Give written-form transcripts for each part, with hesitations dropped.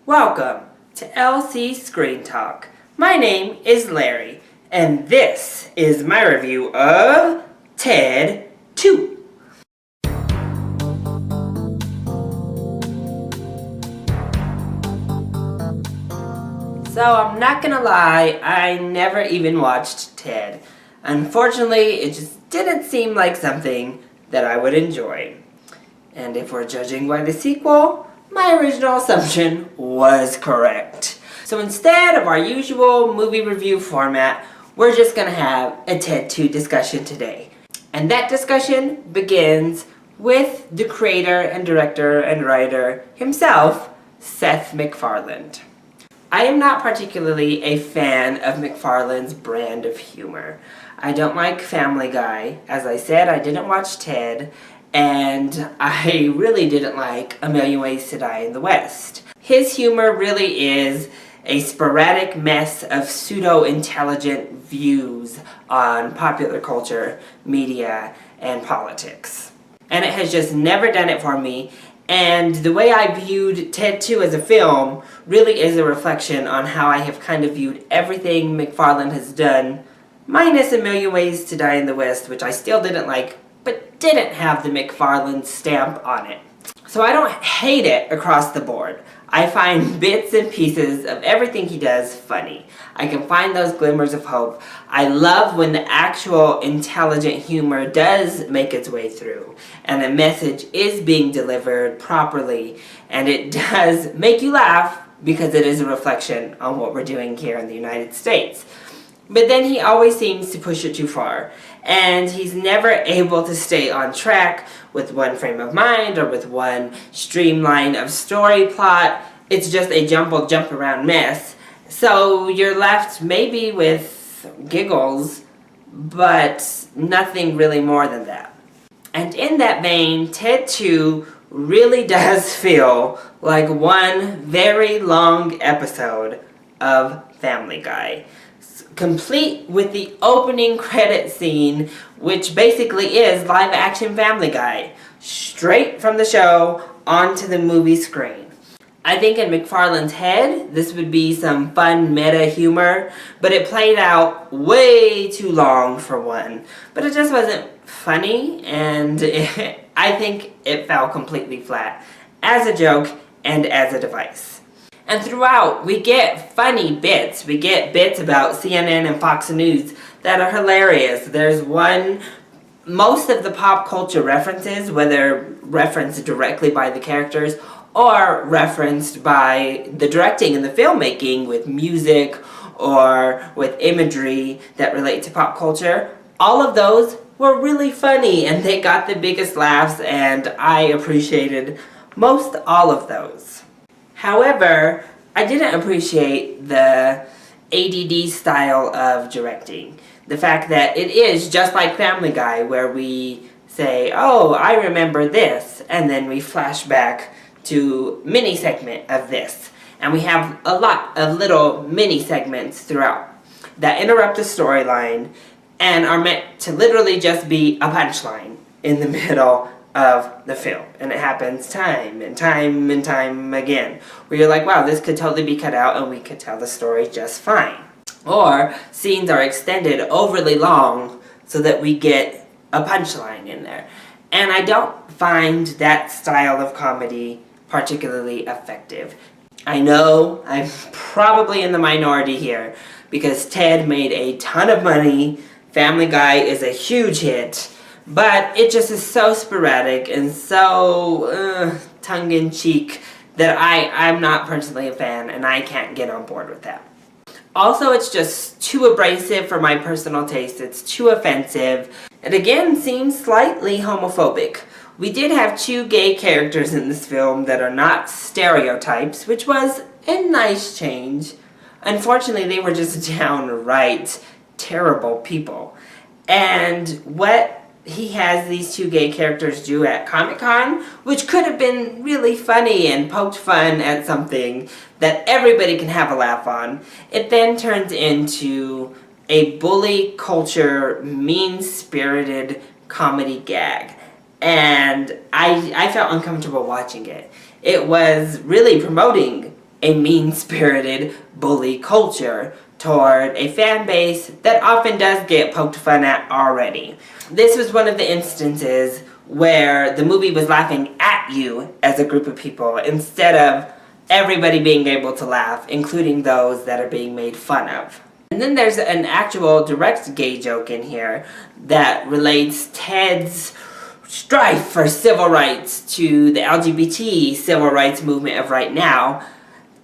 Welcome to LC Screen Talk. My name is Larry, and this is my review of Ted 2. So I'm not gonna lie, I never even watched Ted. Unfortunately, it just didn't seem like something that I would enjoy. And if we're judging by the sequel, my original assumption was correct. So instead of our usual movie review format, we're just gonna have a Ted 2 discussion today. And that discussion begins with the creator and director and writer himself, Seth MacFarlane. I am not particularly a fan of MacFarlane's brand of humor. I don't like Family Guy. As I said, I didn't watch Ted, and I really didn't like A Million Ways to Die in the West. His humor really is a sporadic mess of pseudo-intelligent views on popular culture, media, and politics. And it has just never done it for me. And the way I viewed Ted 2 as a film really is a reflection on how I have kind of viewed everything MacFarlane has done, minus A Million Ways to Die in the West, which I still didn't like, but didn't have the MacFarlane stamp on it. So I don't hate it across the board. I find bits and pieces of everything he does funny. I can find those glimmers of hope. I love when the actual intelligent humor does make its way through, and a message is being delivered properly, and it does make you laugh because it is a reflection on what we're doing here in the United States. But then he always seems to push it too far, and he's never able to stay on track with one frame of mind or with one streamline of story plot. It's just a jumbled jump around mess. So you're left maybe with giggles, but nothing really more than that. And in that vein, Ted 2 really does feel like one very long episode of Family Guy, complete with the opening credit scene, which basically is live action Family Guy, straight from the show onto the movie screen. I think in MacFarlane's head, this would be some fun meta humor, but it played out way too long for one. But it just wasn't funny, and I think it fell completely flat as a joke and as a device. And throughout, we get funny bits. We get bits about CNN and Fox News that are hilarious. There's one, most of the pop culture references, whether referenced directly by the characters or referenced by the directing and the filmmaking with music or with imagery that relate to pop culture, all of those were really funny and they got the biggest laughs, and I appreciated most all of those. However, I didn't appreciate the ADD style of directing. The fact that it is just like Family Guy, where we say, oh, I remember this, and then we flash back to mini segment of this. And we have a lot of little mini segments throughout that interrupt the storyline and are meant to literally just be a punchline in the middle of the film. And it happens time and time and time again, where you're like, wow, this could totally be cut out and we could tell the story just fine. Or scenes are extended overly long so that we get a punchline in there. And I don't find that style of comedy particularly effective. I know I'm probably in the minority here because Ted made a ton of money. Family Guy is a huge hit. But it just is so sporadic and so tongue-in-cheek that I'm not personally a fan, and I can't get on board with that. Also, it's just too abrasive for my personal taste. It's too offensive. It again seems slightly homophobic. We did have two gay characters in this film that are not stereotypes, which was a nice change. Unfortunately, they were just downright terrible people. And what he has these two gay characters do at Comic-Con, which could have been really funny and poked fun at something that everybody can have a laugh on, it then turns into a bully culture, mean-spirited comedy gag. And I felt uncomfortable watching it. It was really promoting a mean-spirited bully culture toward a fan base that often does get poked fun at already. This was one of the instances where the movie was laughing at you as a group of people instead of everybody being able to laugh, including those that are being made fun of. And then there's an actual direct gay joke in here that relates Ted's strife for civil rights to the LGBT civil rights movement of right now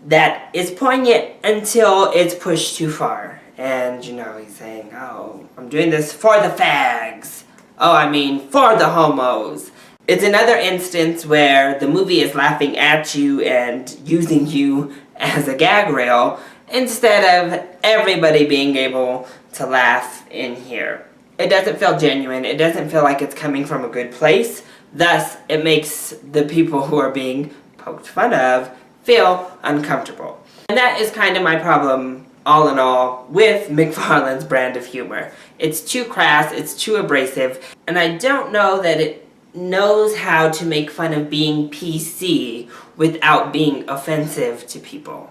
that is poignant until it's pushed too far. And, he's saying, oh, I'm doing this for the fags. Oh, I mean, for the homos. It's another instance where the movie is laughing at you and using you as a gag rail instead of everybody being able to laugh in here. It doesn't feel genuine. It doesn't feel like it's coming from a good place. Thus, it makes the people who are being poked fun of feel uncomfortable. And that is kind of my problem, all in all, with McFarlane's brand of humor. It's too crass, it's too abrasive, and I don't know that it knows how to make fun of being PC without being offensive to people.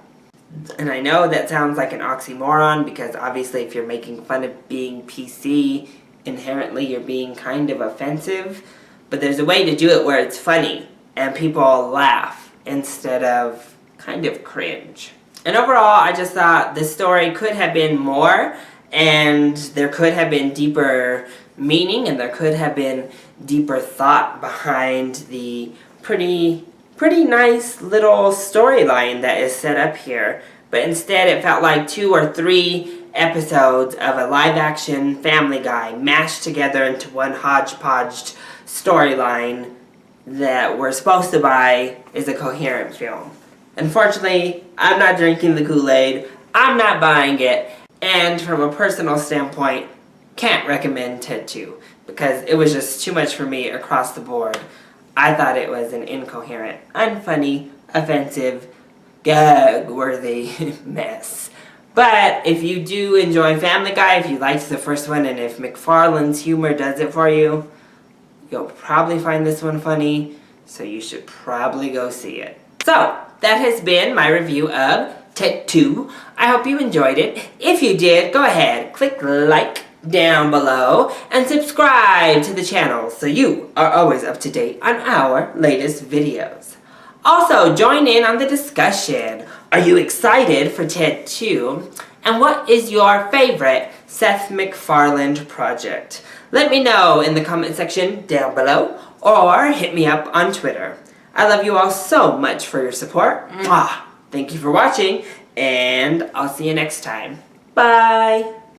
And I know that sounds like an oxymoron because obviously if you're making fun of being PC, inherently you're being kind of offensive. But there's a way to do it where it's funny and people laugh instead of kind of cringe. And overall, I just thought the story could have been more and there could have been deeper meaning and there could have been deeper thought behind the pretty nice little storyline that is set up here. But instead it felt like 2 or 3 episodes of a live-action Family Guy mashed together into one hodgepodge storyline that we're supposed to buy is a coherent film. Unfortunately, I'm not drinking the Kool-Aid, I'm not buying it, and from a personal standpoint, can't recommend Ted 2 because it was just too much for me across the board. I thought it was an incoherent, unfunny, offensive, gag-worthy mess. But if you do enjoy Family Guy, if you liked the first one, and if McFarlane's humor does it for you, you'll probably find this one funny, so you should probably go see it. So, that has been my review of Ted 2. I hope you enjoyed it. If you did, go ahead, click like down below and subscribe to the channel so you are always up to date on our latest videos. Also, join in on the discussion. Are you excited for Ted 2? And what is your favorite Seth MacFarlane project? Let me know in the comment section down below or hit me up on Twitter. I love you all so much for your support. Mwah! Thank you for watching and I'll see you next time. Bye!